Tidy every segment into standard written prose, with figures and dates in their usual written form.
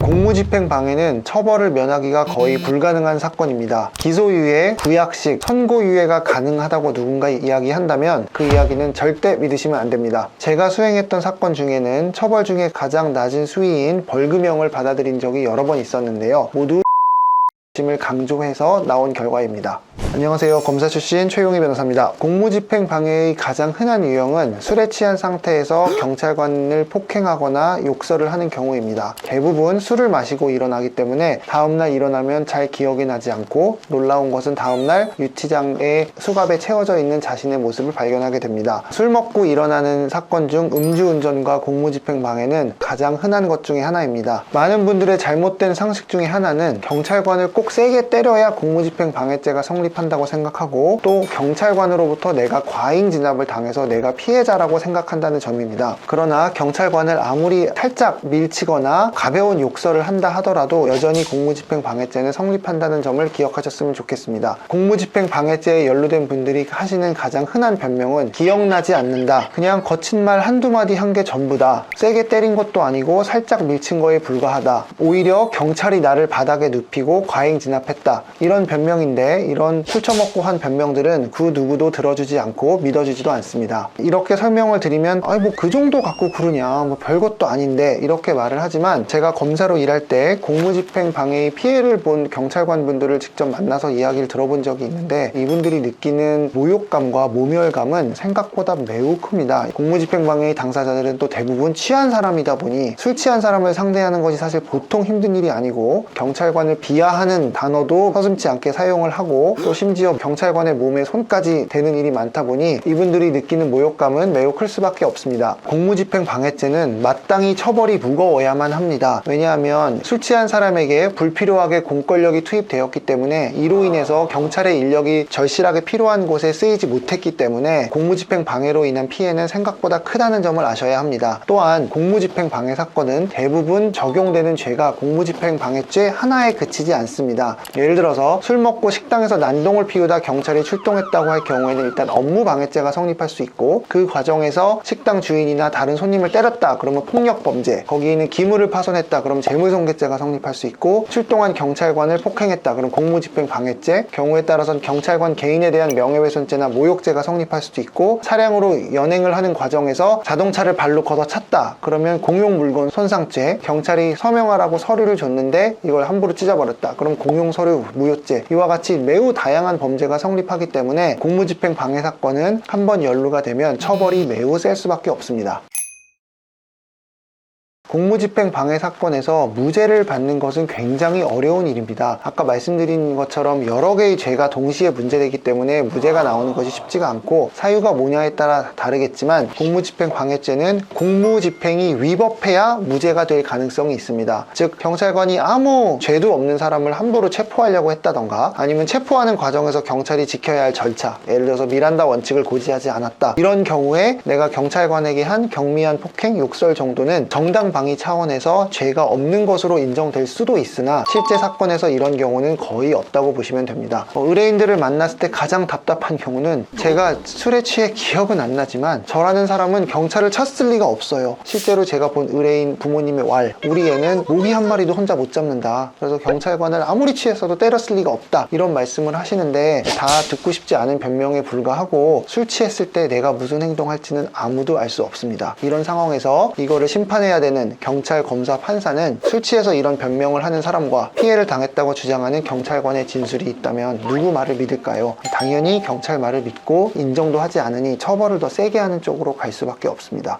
공무집행방해는 처벌을 면하기가 거의 불가능한 사건입니다. 기소유예, 구약식, 선고유예가 가능하다고 누군가 이야기한다면 그 이야기는 절대 믿으시면 안 됩니다. 제가 수행했던 사건 중에는 처벌 중에 가장 낮은 수위인 벌금형을 받아들인 적이 여러 번 있었는데요. 모두 을 강조해서 나온 결과입니다. 안녕하세요. 검사 출신 최용희 변호사입니다. 공무집행방해의 가장 흔한 유형은 술에 취한 상태에서 경찰관을 폭행하거나 욕설을 하는 경우입니다. 대부분 술을 마시고 일어나기 때문에 다음날 일어나면 잘 기억이 나지 않고, 놀라운 것은 다음날 유치장에 수갑에 채워져 있는 자신의 모습을 발견하게 됩니다. 술 먹고 일어나는 사건 중 음주운전과 공무집행방해는 가장 흔한 것 중에 하나입니다. 많은 분들의 잘못된 상식 중에 하나는 경찰관을 꼭 세게 때려야 공무집행방해죄가 성립한다고 생각하고, 또 경찰관으로부터 내가 과잉 진압을 당해서 내가 피해자라고 생각한다는 점입니다. 그러나 경찰관을 아무리 살짝 밀치거나 가벼운 욕설을 한다 하더라도 여전히 공무집행방해죄는 성립한다는 점을 기억하셨으면 좋겠습니다. 공무집행방해죄에 연루된 분들이 하시는 가장 흔한 변명은 기억나지 않는다, 그냥 거친 말 한두 마디 한 게 전부다, 세게 때린 것도 아니고 살짝 밀친 거에 불과하다, 오히려 경찰이 나를 바닥에 눕히고 과잉 진압했다, 이런 변명인데, 이런 술 처먹고 한 변명들은 그 누구도 들어주지 않고 믿어주지도 않습니다. 이렇게 설명을 드리면 뭐 그 정도 갖고 그러냐, 뭐 별것도 아닌데, 이렇게 말을 하지만 제가 검사로 일할 때 공무집행방해의 피해를 본 경찰관 분들을 직접 만나서 이야기를 들어본 적이 있는데, 이분들이 느끼는 모욕감과 모멸감은 생각보다 매우 큽니다. 공무집행방해의 당사자들은 또 대부분 취한 사람이다 보니 술 취한 사람을 상대하는 것이 사실 보통 힘든 일이 아니고, 경찰관을 비하하는 단어도 서슴지 않게 사용을 하고, 또 심지어 경찰관의 몸에 손까지 대는 일이 많다 보니 이분들이 느끼는 모욕감은 매우 클 수밖에 없습니다. 공무집행방해죄는 마땅히 처벌이 무거워야만 합니다. 왜냐하면 술 취한 사람에게 불필요하게 공권력이 투입되었기 때문에, 이로 인해서 경찰의 인력이 절실하게 필요한 곳에 쓰이지 못했기 때문에 공무집행방해로 인한 피해는 생각보다 크다는 점을 아셔야 합니다. 또한 공무집행방해 사건은 대부분 적용되는 죄가 공무집행방해죄 하나에 그치지 않습니다. 예를 들어서 술 먹고 식당에서 난동을 피우다 경찰이 출동했다고 할 경우에는 일단 업무방해죄가 성립할 수 있고, 그 과정에서 식당 주인이나 다른 손님을 때렸다 그러면 폭력범죄, 거기에는 기물을 파손했다 그러면 재물손괴죄가 성립할 수 있고, 출동한 경찰관을 폭행했다 그럼 공무집행방해죄, 경우에 따라서는 경찰관 개인에 대한 명예훼손죄나 모욕죄가 성립할 수도 있고, 차량으로 연행을 하는 과정에서 자동차를 발로 걷어 찼다 그러면 공용물건 손상죄, 경찰이 서명하라고 서류를 줬는데 이걸 함부로 찢어버렸다 그럼 공용서류 무효죄, 이와 같이 매우 다양한 범죄가 성립하기 때문에 공무집행방해 사건은 한번 연루가 되면 처벌이 매우 셀 수밖에 없습니다. 공무집행방해 사건에서 무죄를 받는 것은 굉장히 어려운 일입니다. 아까 말씀드린 것처럼 여러 개의 죄가 동시에 문제되기 때문에 무죄가 나오는 것이 쉽지가 않고, 사유가 뭐냐에 따라 다르겠지만 공무집행방해죄는 공무집행이 위법해야 무죄가 될 가능성이 있습니다. 즉 경찰관이 아무 죄도 없는 사람을 함부로 체포하려고 했다던가, 아니면 체포하는 과정에서 경찰이 지켜야 할 절차, 예를 들어서 미란다 원칙을 고지하지 않았다, 이런 경우에 내가 경찰관에게 한 경미한 폭행, 욕설 정도는 정당 방위 차원에서 죄가 없는 것으로 인정될 수도 있으나, 실제 사건에서 이런 경우는 거의 없다고 보시면 됩니다. 의뢰인들을 만났을 때 가장 답답한 경우는, 제가 술에 취해 기억은 안 나지만 저라는 사람은 경찰을 쳤을 리가 없어요. 실제로 제가 본 의뢰인 부모님의 우리 애는 모기 한 마리도 혼자 못 잡는다, 그래서 경찰관을 아무리 취했어도 때렸을 리가 없다, 이런 말씀을 하시는데, 다 듣고 싶지 않은 변명에 불과하고, 술 취했을 때 내가 무슨 행동할지는 아무도 알 수 없습니다. 이런 상황에서 이거를 심판해야 되는 경찰, 검사, 판사는 술 취해서 이런 변명을 하는 사람과 피해를 당했다고 주장하는 경찰관의 진술이 있다면 누구 말을 믿을까요? 당연히 경찰 말을 믿고 인정도 하지 않으니 처벌을 더 세게 하는 쪽으로 갈 수밖에 없습니다.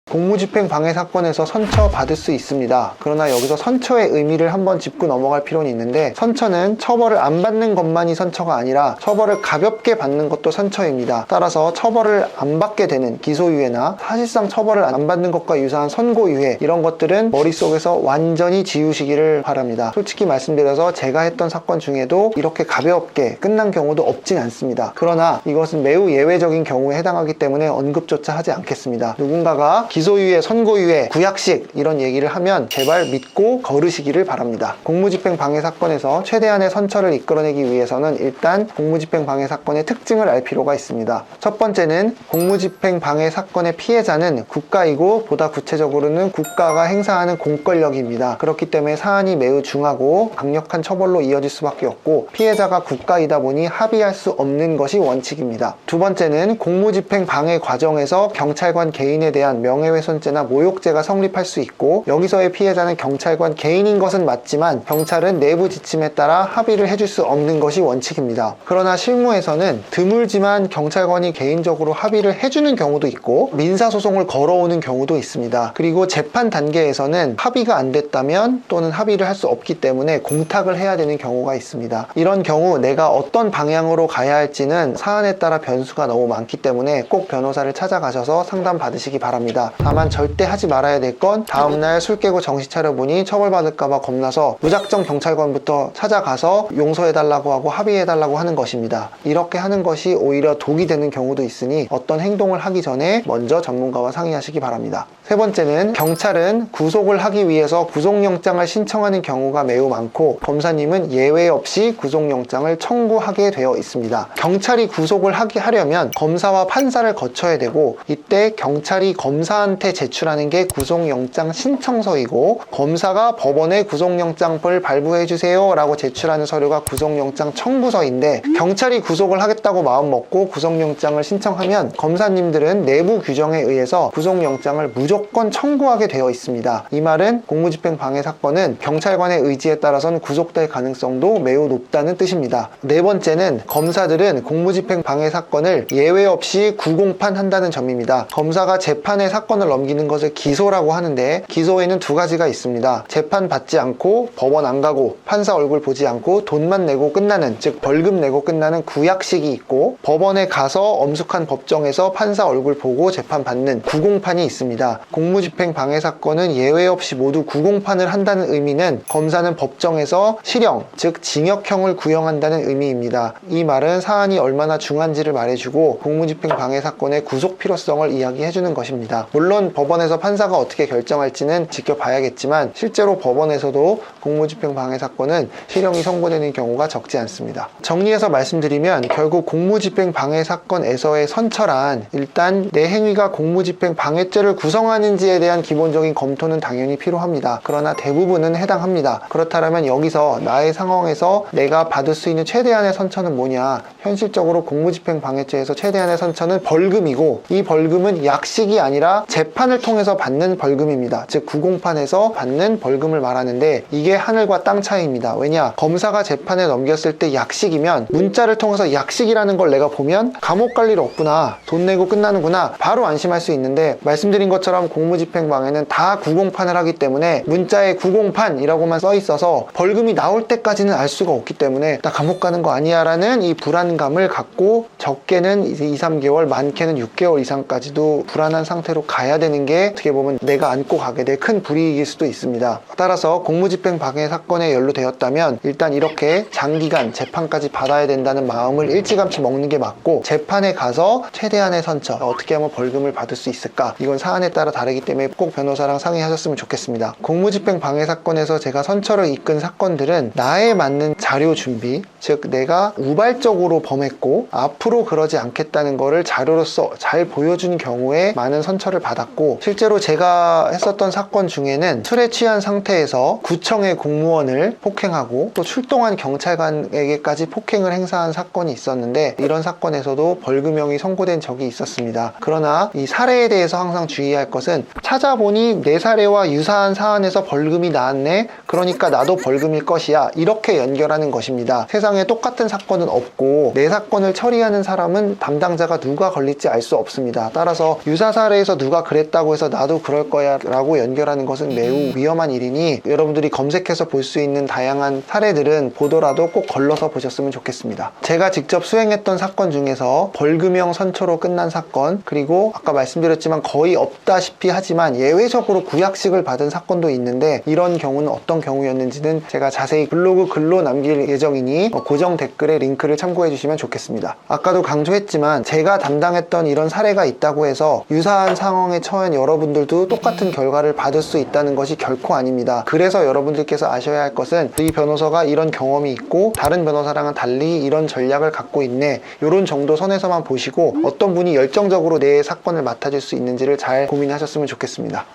공무집행방해 사건에서 선처 받을 수 있습니다. 그러나 여기서 선처의 의미를 한번 짚고 넘어갈 필요는 있는데, 선처는 처벌을 안 받는 것만이 선처가 아니라 처벌을 가볍게 받는 것도 선처입니다. 따라서 처벌을 안 받게 되는 기소유예나 사실상 처벌을 안 받는 것과 유사한 선고유예, 이런 것들은 머릿속에서 완전히 지우시기를 바랍니다. 솔직히 말씀드려서 제가 했던 사건 중에도 이렇게 가볍게 끝난 경우도 없진 않습니다. 그러나 이것은 매우 예외적인 경우에 해당하기 때문에 언급조차 하지 않겠습니다. 누군가가 기소유예, 선고유예, 구약식 이런 얘기를 하면 제발 믿고 걸으시기를 바랍니다. 공무집행 방해 사건에서 최대한의 선처를 이끌어내기 위해서는 일단 공무집행 방해 사건의 특징을 알 필요가 있습니다. 첫 번째는 공무집행 방해 사건의 피해자는 국가이고 보다 구체적으로는 국가가 행사하는 공권력입니다. 그렇기 때문에 사안이 매우 중하고 강력한 처벌로 이어질 수밖에 없고 피해자가 국가이다 보니 합의할 수 없는 것이 원칙입니다. 두 번째는 공무집행 방해 과정에서 경찰관 개인에 대한 명예훼손죄나 모욕죄가 성립할 수 있고 여기서의 피해자는 경찰관 개인인 것은 맞지만 경찰은 내부 지침에 따라 합의를 해줄 수 없는 것이 원칙입니다. 그러나 실무에서는 드물지만 경찰관이 개인적으로 합의를 해주는 경우도 있고 민사소송을 걸어오는 경우도 있습니다. 그리고 재판 단계에서는 합의가 안 됐다면 또는 합의를 할 수 없기 때문에 공탁을 해야 되는 경우가 있습니다. 이런 경우 내가 어떤 방향으로 가야 할지는 사안에 따라 변수가 너무 많기 때문에 꼭 변호사를 찾아가셔서 상담 받으시기 바랍니다. 다만 절대 하지 말아야 될 건 다음날 술 깨고 정신 차려보니 처벌받을까봐 겁나서 무작정 경찰관부터 찾아가서 용서해달라고 하고 합의해달라고 하는 것입니다. 이렇게 하는 것이 오히려 독이 되는 경우도 있으니 어떤 행동을 하기 전에 먼저 전문가와 상의하시기 바랍니다. 세 번째는 경찰은 구속을 하기 위해서 구속영장을 신청하는 경우가 매우 많고 검사님은 예외 없이 구속영장을 청구하게 되어 있습니다. 경찰이 구속을 하려면 검사와 판사를 거쳐야 되고 이때 경찰이 검사한테 제출하는 게 구속영장 신청서이고 검사가 법원에 구속영장을 발부해 주세요 라고 제출하는 서류가 구속영장 청구서인데 경찰이 구속을 하겠다고 마음먹고 구속영장을 신청하면 검사님들은 내부 규정에 의해서 구속영장을 무조건 청구하게 되어 있습니다. 이 말은 공무집행 방해 사건은 경찰관의 의지에 따라서는 구속될 가능성도 매우 높다는 뜻입니다. 네 번째는 검사들은 공무집행 방해 사건을 예외 없이 구공판한다는 점입니다. 검사가 재판에 사건을 넘기는 것을 기소라고 하는데 기소에는 두 가지가 있습니다. 재판 받지 않고 법원 안 가고 판사 얼굴 보지 않고 돈만 내고 끝나는, 즉 벌금 내고 끝나는 구약식이 있고 법원에 가서 엄숙한 법정에서 판사 얼굴 보고 재판받는 구공판이 있습니다. 공무집행 방해 사건은 예외 없이 모두 구공판을 한다는 의미는 검사는 법정에서 실형, 즉 징역형을 구형한다는 의미입니다. 이 말은 사안이 얼마나 중한지를 말해주고 공무집행 방해 사건의 구속 필요성을 이야기해주는 것입니다. 물론 법원에서 판사가 어떻게 결정할지는 지켜봐야겠지만 실제로 법원에서도 공무집행 방해 사건은 실형이 선고되는 경우가 적지 않습니다. 정리해서 말씀드리면 결국 공무집행 방해 사건에서의 선처란 일단 내 행위가 공무집행 방해죄를 구성하는지에 대한 기본적인 검토는 당연히 필요합니다. 그러나 대부분은 해당합니다. 그렇다면 여기서 나의 상황에서 내가 받을 수 있는 최대한의 선처는 뭐냐? 현실적으로 공무집행 방해죄에서 최대한의 선처는 벌금이고 이 벌금은 약식이 아니라 재판을 통해서 받는 벌금입니다. 즉 구공판에서 받는 벌금을 말하는데 이게 하늘과 땅 차이입니다. 왜냐? 검사가 재판에 넘겼을 때 약식이면 문자를 통해서 약식이라는 걸 내가 보면 감옥 갈 일 없구나, 돈 내고 끝나는구나 바로 안심할 수 있는데 말씀드린 것처럼 공무집행 방해는 다 구공판을 하기 때문에 문자에 구공판이라고만 써 있어서 벌금이 나올 때까지는 알 수가 없기 때문에 나 감옥 가는 거 아니야 라는 이 불안감을 갖고 적게는 이제 2-3개월, 많게는 6개월 이상까지도 불안한 상태로 가야 되는 게 어떻게 보면 내가 안고 가게 될 큰 불이익일 수도 있습니다. 따라서 공무집행 방해 사건에 연루되었다면 일단 이렇게 장기간 재판까지 받아야 된다는 마음을 일찌감치 먹는 게 맞고 재판에 가서 최대한의 선처, 어떻게 하면 벌금을 받을 수 있을까? 이건 사안에 따라 다르기 때문에 꼭 변호사랑 상의하셨으면 좋겠습니다. 공무집행 방해 사건에서 제가 선처를 이끈 사건들은 나에 맞는 자료 준비, 즉 내가 우발적으로 범했고 앞으로 그러지 않겠다는 거를 자료로서 잘 보여준 경우에 많은 선처를 받았고 실제로 제가 했었던 사건 중에는 술에 취한 상태에서 구청의 공무원을 폭행하고 또 출동한 경찰관에게까지 폭행을 행사한 사건이 있었는데 이런 사건에서도 벌금형이 선고된 적이 있었습니다. 그러나 이 사례에 대해서 항상 주의할 것은 찾아보니 내 사례와 유사한 사안에서 벌금이 나왔네, 그러니까 나도 벌금일 것이야, 이렇게 연결하는 것입니다. 세상에 똑같은 사건은 없고 내 사건을 처리하는 사람은 담당자가 누가 걸릴지 알 수 없습니다. 따라서 유사 사례에서 누가 그랬다고 해서 나도 그럴 거야 라고 연결하는 것은 매우 위험한 일이니 여러분들이 검색해서 볼 수 있는 다양한 사례들은 보더라도 꼭 걸러서 보셨으면 좋겠습니다. 제가 직접 수행했던 사건 중에서 벌금형 선처로 끝난 사건, 그리고 아까 말씀드렸지만 거의 없다시피 하지만 예외적으로 구약식을 받은 사건도 있는데 이런 경우는 어떤 경우였는지는 제가 자세히 블로그 글로 남길 예정이니 고정 댓글에 링크를 참고해 주시면 좋겠습니다. 아까도 강조했지만 제가 담당했던 이런 사례가 있다고 해서 유사한 상황에 상황에 처한 여러분들도 똑같은 결과를 받을 수 있다는 것이 결코 아닙니다. 그래서 여러분들께서 아셔야 할 것은 이 변호사가 이런 경험이 있고 다른 변호사랑은 달리 이런 전략을 갖고 있네, 이런 정도 선에서만 보시고 어떤 분이 열정적으로 내 사건을 맡아줄 수 있는지를 잘 고민하셨으면 좋겠습니다.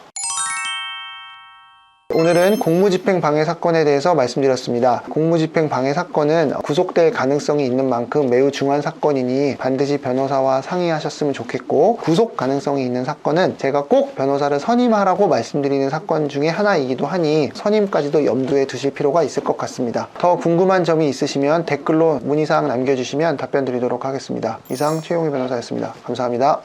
오늘은 공무집행 방해 사건에 대해서 말씀드렸습니다. 공무집행 방해 사건은 구속될 가능성이 있는 만큼 매우 중요한 사건이니 반드시 변호사와 상의하셨으면 좋겠고, 구속 가능성이 있는 사건은 제가 꼭 변호사를 선임하라고 말씀드리는 사건 중에 하나이기도 하니 선임까지도 염두에 두실 필요가 있을 것 같습니다. 더 궁금한 점이 있으시면 댓글로 문의사항 남겨주시면 답변 드리도록 하겠습니다. 이상 최용희 변호사였습니다. 감사합니다.